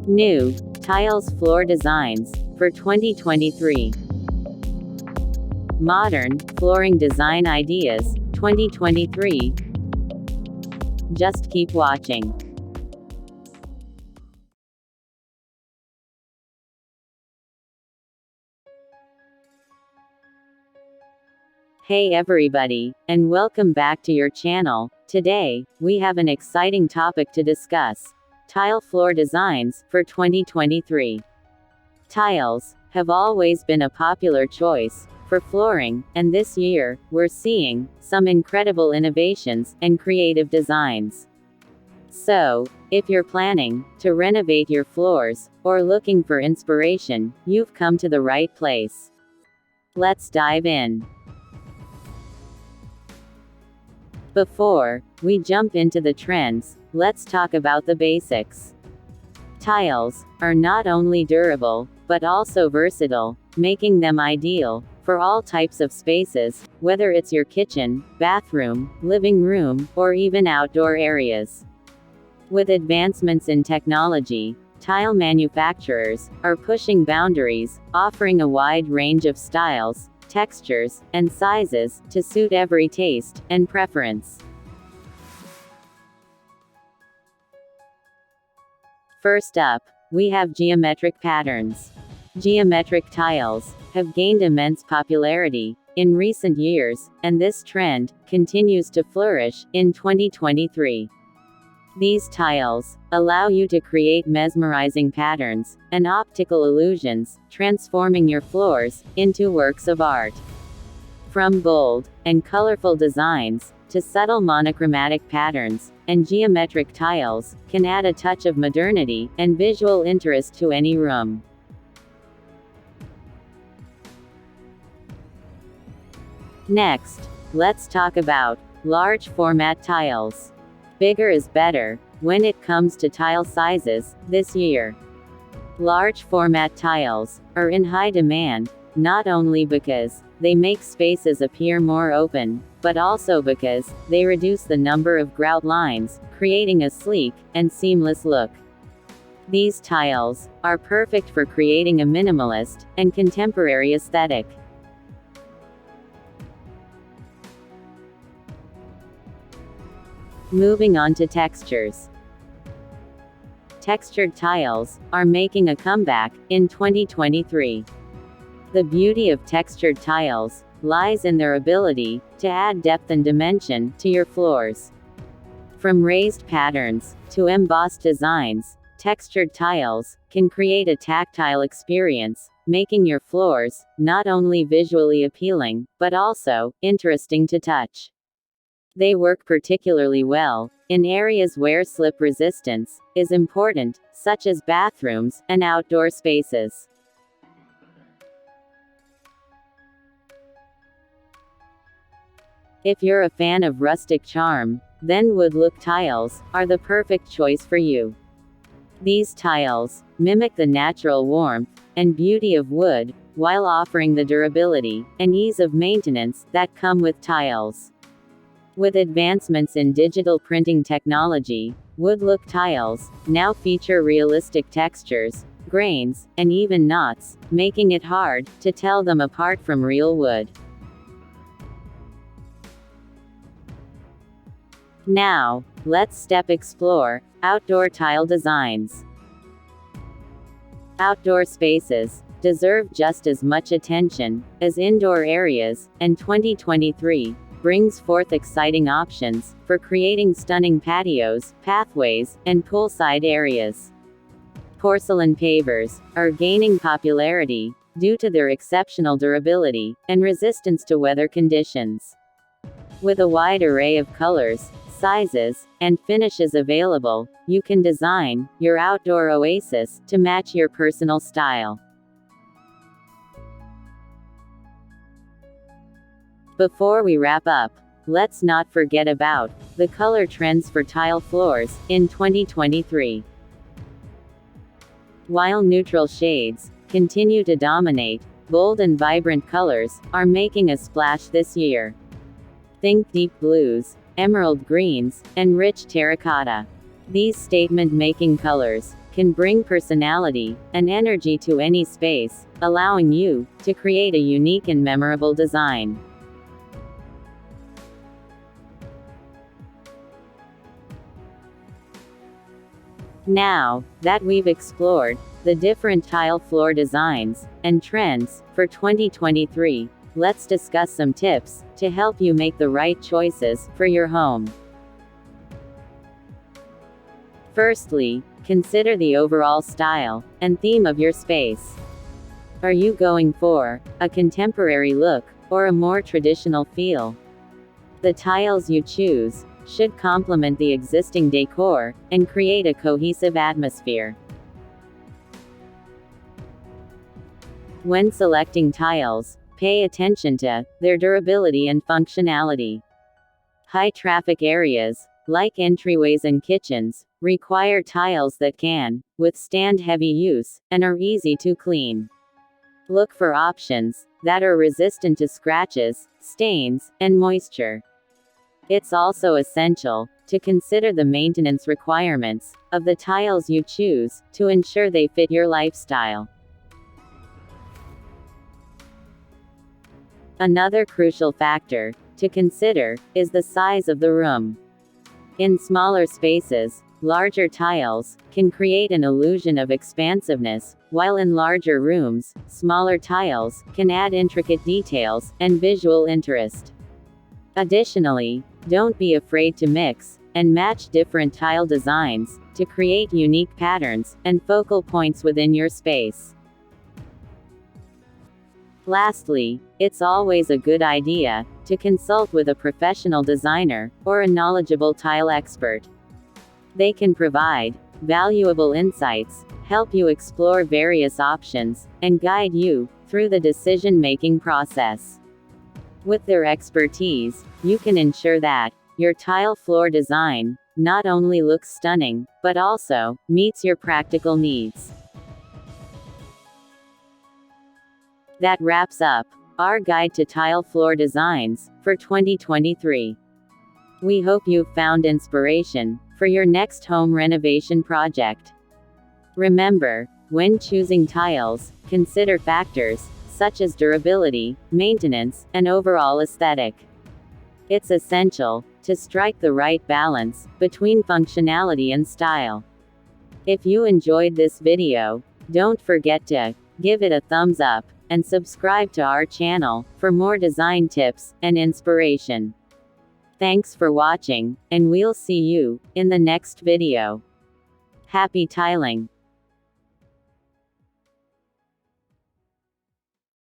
New tiles floor designs for 2023. Modern flooring design ideas 2023. Just keep watching. Hey everybody, and welcome back to your channel. Today, we have an exciting topic to discuss. Tile floor designs for 2023. Tiles have always been a popular choice for flooring, and this year, we're seeing some incredible innovations and creative designs. So, if you're planning to renovate your floors, or looking for inspiration, you've come to the right place. Let's dive in. Before we jump into the trends, let's talk about the basics. Tiles are not only durable, but also versatile, making them ideal for all types of spaces, whether it's your kitchen, bathroom, living room, or even outdoor areas. With advancements in technology, tile manufacturers are pushing boundaries, offering a wide range of styles, textures, and sizes to suit every taste and preference. First up, we have geometric patterns. Geometric tiles have gained immense popularity in recent years, and this trend continues to flourish in 2023. These tiles allow you to create mesmerizing patterns and optical illusions, transforming your floors into works of art. From bold and colorful designs to subtle monochromatic patterns, and geometric tiles can add a touch of modernity and visual interest to any room. Next, let's talk about large format tiles. Bigger is better when it comes to tile sizes this year. Large format tiles are in high demand, not only because they make spaces appear more open, but also because they reduce the number of grout lines, creating a sleek and seamless look. These tiles are perfect for creating a minimalist and contemporary aesthetic. Moving on to textures. Textured tiles are making a comeback in 2023. The beauty of textured tiles lies in their ability to add depth and dimension to your floors. From raised patterns to embossed designs, textured tiles can create a tactile experience, making your floors not only visually appealing, but also interesting to touch. They work particularly well in areas where slip resistance is important, such as bathrooms and outdoor spaces. If you're a fan of rustic charm, then wood-look tiles are the perfect choice for you. These tiles mimic the natural warmth and beauty of wood, while offering the durability and ease of maintenance that come with tiles. With advancements in digital printing technology, wood-look tiles now feature realistic textures, grains, and even knots, making it hard to tell them apart from real wood. Now, let's explore outdoor tile designs. Outdoor spaces deserve just as much attention as indoor areas, and 2023 brings forth exciting options for creating stunning patios, pathways, and poolside areas. Porcelain pavers are gaining popularity due to their exceptional durability and resistance to weather conditions. With a wide array of colors, sizes, and finishes available, you can design your outdoor oasis to match your personal style. Before we wrap up, let's not forget about the color trends for tile floors in 2023. While neutral shades continue to dominate, bold and vibrant colors are making a splash this year. Think deep blues, emerald greens, and rich terracotta. These statement-making colors can bring personality and energy to any space, allowing you to create a unique and memorable design. Now that we've explored the different tile floor designs and trends for 2023, let's discuss some tips to help you make the right choices for your home. Firstly, consider the overall style and theme of your space. Are you going for a contemporary look or a more traditional feel? The tiles you choose should complement the existing decor and create a cohesive atmosphere. When selecting tiles, pay attention to their durability and functionality. High traffic areas, like entryways and kitchens, require tiles that can withstand heavy use and are easy to clean. Look for options that are resistant to scratches, stains, and moisture. It's also essential to consider the maintenance requirements of the tiles you choose to ensure they fit your lifestyle. Another crucial factor to consider is the size of the room. In smaller spaces, larger tiles can create an illusion of expansiveness, while in larger rooms, smaller tiles can add intricate details and visual interest. Additionally, don't be afraid to mix and match different tile designs to create unique patterns and focal points within your space. Lastly, it's always a good idea to consult with a professional designer or a knowledgeable tile expert. They can provide valuable insights, help you explore various options, and guide you through the decision-making process. With their expertise, you can ensure that your tile floor design not only looks stunning, but also meets your practical needs. That wraps up our guide to tile floor designs for 2023. We hope you've found inspiration for your next home renovation project. Remember, when choosing tiles, consider factors such as durability, maintenance, and overall aesthetic. It's essential to strike the right balance between functionality and style. If you enjoyed this video, don't forget to give it a thumbs up and subscribe to our channel for more design tips and inspiration. Thanks for watching, and we'll see you in the next video. Happy tiling!